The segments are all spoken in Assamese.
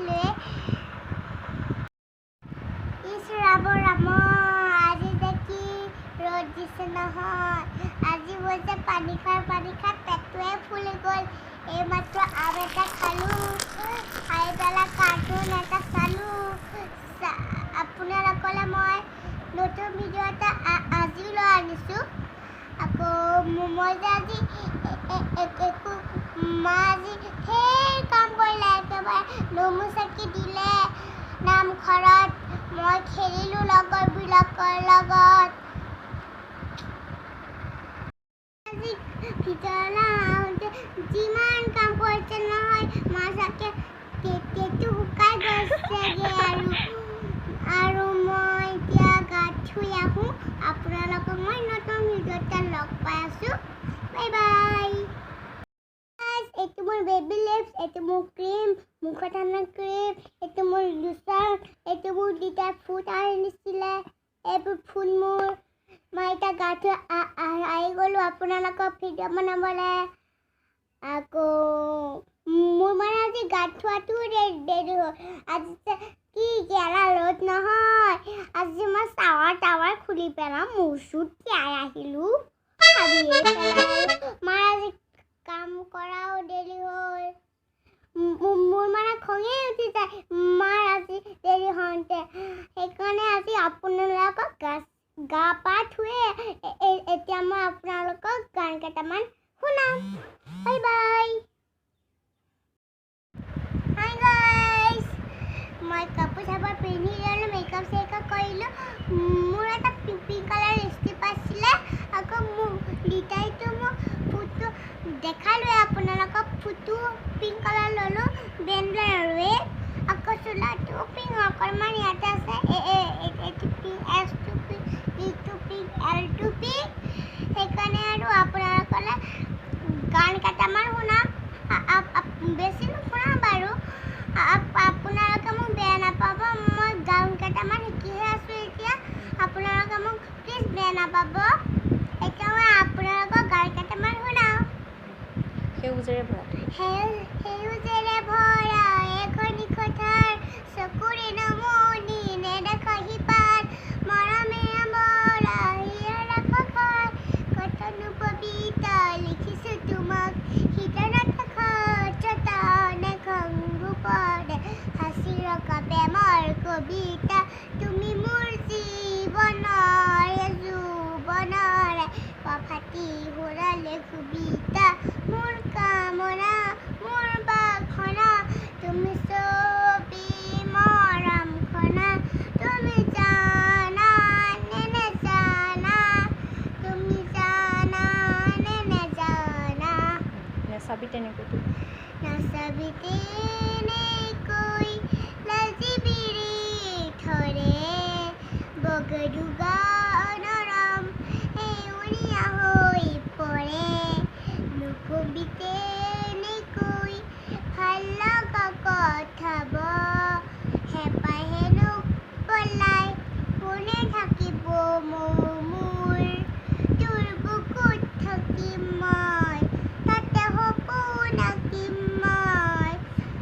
ले इस राम राम आज देखी रोज दिसे নহয় আজি বসে পানী খাই পেটুৱে ফুলি গ'ল এই মাত্ৰ আম এটা খালো খাই পেলা কাৰ্টুন এটা চালো আপোনালোকলৈ মই নতুন ভিডিঅ' এটা আজি লৈ আনিছোঁ আকৌ মই যে আজি মা আজি সেই কাম কৰিলে একেবাৰে নমুচাকি দিলে নামঘৰত মই খেলিলোঁ লগৰবিলাকৰ লগত আজি ভিতৰলৈ আহোঁতে যিমান কাম কৰিছে নহয় মা চাগে তেটো শুকাই গৈছেগৈ আৰু মই এতিয়া গা ধুই আহোঁ আপোনালোকক মই নতুন ভিডিঅ' এটা লগ পাই আছোঁ বাই বাই এইটো মোৰ বেবী লিপছ এইটো মোৰ ক্ৰীম মুখত সানা ক্ৰীম এইটো মোৰ লোচন এইটো মোৰ দুটা ফুট আনিছিলে এইবোৰ ফুল মোৰ মই এতিয়া গা ধুই আহি গ'লোঁ আপোনালোকক ভিডিঅ' বনাবলৈ আকৌ মোৰ মানে আজি গা ধোৱাটো দেৰি হ'ল আজি কি গেলা ৰ'দ নহয় আজি মই টাৱাৰ খুলি পেলাম মোৰ চুট তিয়াই আহিলোঁ মাৰ আজি কাম কৰাও দেৰি হ'ল মোৰ মানে খঙেই উঠি যায় মাৰ আজি দেৰি হওঁতে সেইকাৰণে আজি আপোনালোকক গা পা ধুই এতিয়া মই আপোনালোকক গান কেইটামান শুনাম বাই বাই হাই গাইজ মই কাপোৰ চাপোৰ পিন্ধি ল'লোঁ মেকআপ চেকআপ কৰিলোঁ মোৰ এটা পিংক কালাৰ লিপষ্টিক আছিলে আকৌ মোৰ লিটাইটো মোক ফুটো দেখালোঁ আপোনালোকক ফুটো পিংক কালাৰ ল'লোঁ ব্লেণ্ডাৰ আৰু আকৌ চোলাটো পিংক অকণমান ইয়াতে আছে এইটো পিংক এছটো পিংক ইটো পিংক এলটো পিংক সেইকাৰণে আৰু আপোনালোকলৈ গান কেইটামান শুনাম বেছি নুশুনাম বাৰু আপোনালোকে মোক বেয়া নাপাব মই গান কেইটামান শিকিহে আছোঁ এতিয়া আপোনালোকে মোক প্লিজ বেয়া নাপাব এতিয়া মই আপোনালোকক গান কেইটামান শুনাওঁ সেউজেৰে ভৰা এখনি কথাৰ চকুৰে নমনি নেদেখা সিপাৰ মৰমে আমৰা হিয়াৰ খাৰ কতনো কবিতা লিখিছোঁ তোমাক হৃদয়ত খচতানে খংগুপদে হাসি ৰখা প্ৰেমৰ কবিতা তুমি মোৰ জীৱনৰ যৌৱনৰ ফাটি সুৰালে কবিতা মোৰ কামনা মোৰ বাসনা তুমি ছবি মৰমখনা তুমি জানা নে নেজানা তুমি জানা নে নেজানা নাচাবি তেনেকৈ লাজিবিৰি ধৰে বগৰুগা নৰম এউনীয়া হৈ পৰে নকবি তেনেকৈ ভাল লগা কথাবোৰ হেঁপাহেনো পলাই কোনে থাকিব মোৰ তোৰ বুকুত থাকিম মই তাতে সপোন আঁকিম মই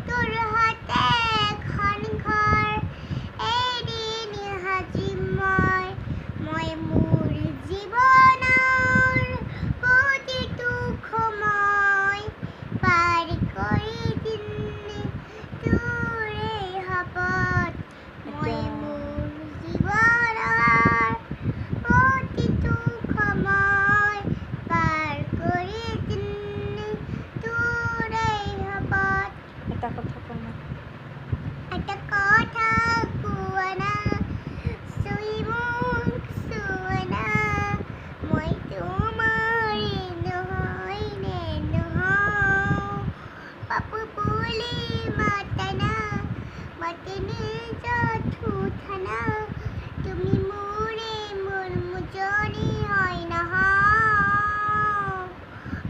তোৰ হাতে এখন ঘৰ এদিন সাজিম মই মোৰ জীৱনৰ প্ৰতিটো সময় পাৰ কৰি দিম তোৰে হাতত মই মোৰ জীৱনৰ প্ৰতিটো সময় পাৰ কৰি দিম তোৰে হাতত এটা কথা কোৱা এটা কথা কোৱা না চুই মোক চোৱা না মই তোমাৰে নহয় নে নহওঁ পাপু বুলি মাতা না মাতে নিজৰ ঠোঁঠানা তুমি মোৰে মুজনি হয় নহয়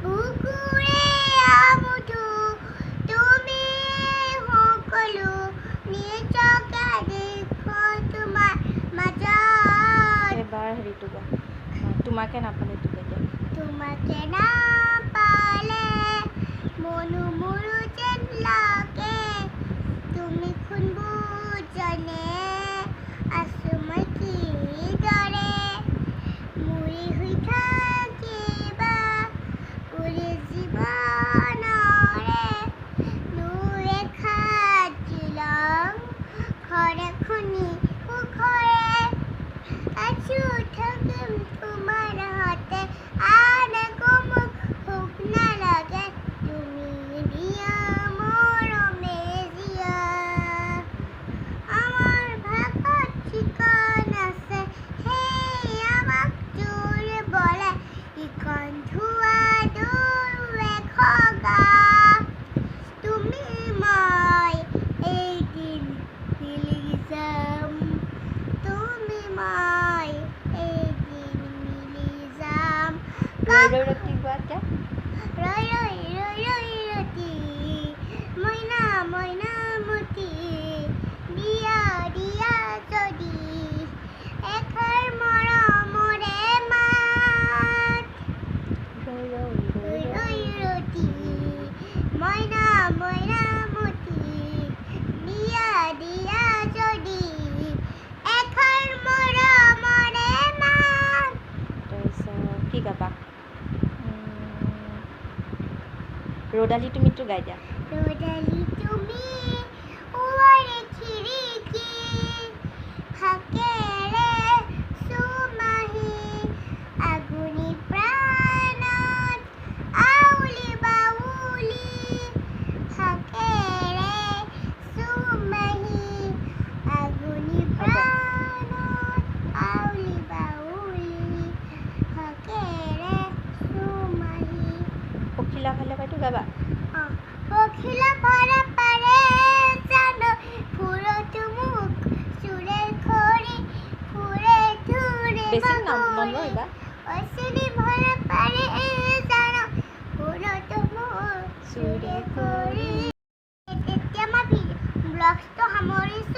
বুকুৰে আমুঠো তুমি সকলো নিজকে দেখো তোমাৰ মাজত এবাৰ হেৰিটো গা তোমাকে নাপালে তোকে দিয়া তোমাকে নাপালে মনো মোৰো যেন লাগে তুমি কোন বুজনে আছো মই কিদৰে মুৰি হৈ থাকিবা উৰি জীৱনৰে নুৰে খাজিলং ঘৰে খুনি সুখৰে আছো থাকিম তোমাৰ হাতে আন একো মোক সুখ নালাগে তুমি দিয়া মৰমে জিয়া আমাৰ ভাষাত ঠিকন আছে সেই আমাক জোৰিবলে ইখন ধোৱা দৌৰে খগা তুমি মই এদিন মিলি যাম তুমি মই এদিন মিলি যাম ৰৈ ৰৈ ৰতি গোৱা এতিয়া ৰৈ ৰৈ ৰৈ ৰৈ ৰতি মইনা মইনা মতি দিয়া দিয়া যদি এষাৰ মৰমৰে মাত ৰৈ ৰৈ ৰৈ ৰৈ ৰতি মইনা মইনা মতি দিয়া দিয়া যদি এষাৰ মৰমৰে মাত তাৰপিছত কি গাবা ৰ'দালি তুমিতো গাই দিয়া ৰ'দালি তুমি ওৱাৰে খিৰিকী হাকেৰে চুমাহী আগুনি প্ৰাণত আউলি বাউলি হাকেৰে চুমাহী আগুনি প্ৰাণত আউলি বাউলি হাকেৰে চুমাহী পখিলা ভালে পাইতো গাবা পখিলা ভৰা পাৰে জানো ফুৰতো মোক চুৰে খৰি ফুৰে ধুৰে বেছি নলৰিবা অচিনি ভৰা পাৰে জানো ফুৰতো মোক চুৰে খৰি তেতিয়া মই ব্লগটো সামৰিছোঁ